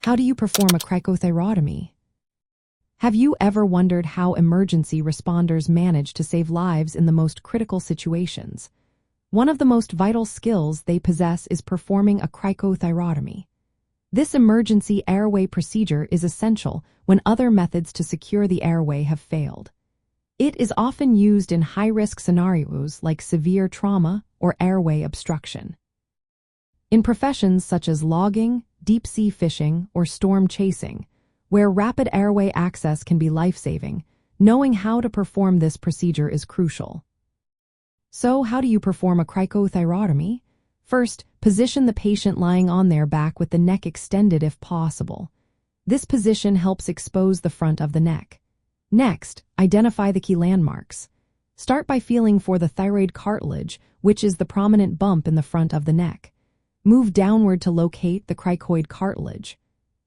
How do you perform a cricothyrotomy? Have you ever wondered how emergency responders manage to save lives in the most critical situations? One of the most vital skills they possess is performing a cricothyrotomy. This emergency airway procedure is essential when other methods to secure the airway have failed. It is often used in high-risk scenarios like severe trauma or airway obstruction. In professions such as logging, deep-sea fishing, or storm chasing, where rapid airway access can be life-saving, knowing how to perform this procedure is crucial. So, how do you perform a cricothyrotomy? First, position the patient lying on their back with the neck extended if possible. This position helps expose the front of the neck. Next, identify the key landmarks. Start by feeling for the thyroid cartilage, which is the prominent bump in the front of the neck. Move downward to locate the cricoid cartilage.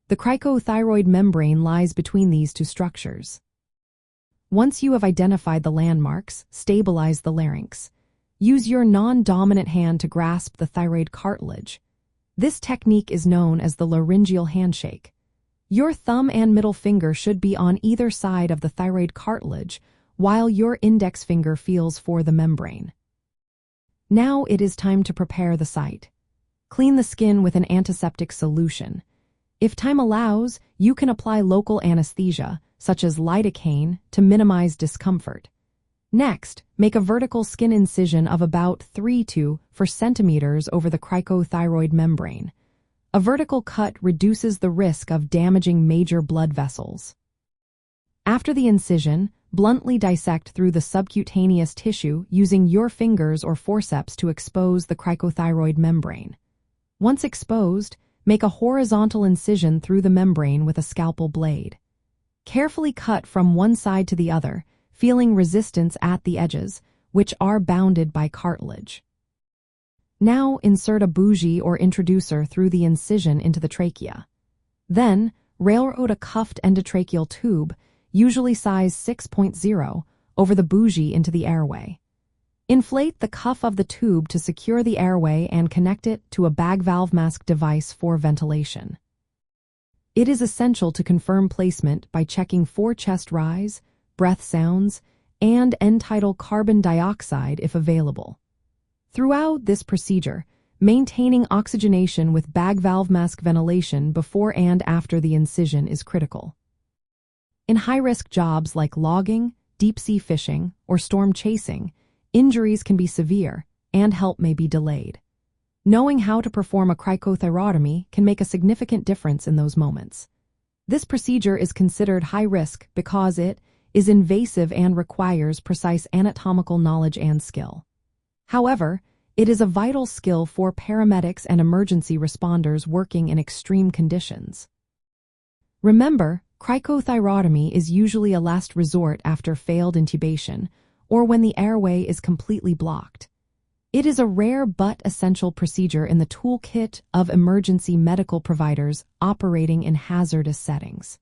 The cricothyroid membrane lies between these two structures. Once you have identified the landmarks, stabilize the larynx. Use your non-dominant hand to grasp the thyroid cartilage. This technique is known as the laryngeal handshake. Your thumb and middle finger should be on either side of the thyroid cartilage, while your index finger feels for the membrane. Now it is time to prepare the site. Clean the skin with an antiseptic solution. If time allows, you can apply local anesthesia, such as lidocaine, to minimize discomfort. Next, make a vertical skin incision of about 3 to 4 centimeters over the cricothyroid membrane. A vertical cut reduces the risk of damaging major blood vessels. After the incision, bluntly dissect through the subcutaneous tissue using your fingers or forceps to expose the cricothyroid membrane. Once exposed, make a horizontal incision through the membrane with a scalpel blade. Carefully cut from one side to the other, feeling resistance at the edges, which are bounded by cartilage. Now insert a bougie or introducer through the incision into the trachea. Then, railroad a cuffed endotracheal tube, usually size 6.0, over the bougie into the airway. Inflate the cuff of the tube to secure the airway and connect it to a bag valve mask device for ventilation. It is essential to confirm placement by checking for chest rise, breath sounds, and end-tidal carbon dioxide if available. Throughout this procedure, maintaining oxygenation with bag valve mask ventilation before and after the incision is critical. In high-risk jobs like logging, deep-sea fishing, or storm chasing, injuries can be severe, and help may be delayed. Knowing how to perform a cricothyrotomy can make a significant difference in those moments. This procedure is considered high-risk because it is invasive and requires precise anatomical knowledge and skill. However, it is a vital skill for paramedics and emergency responders working in extreme conditions. Remember, cricothyrotomy is usually a last resort after failed intubation or when the airway is completely blocked. It is a rare but essential procedure in the toolkit of emergency medical providers operating in hazardous settings.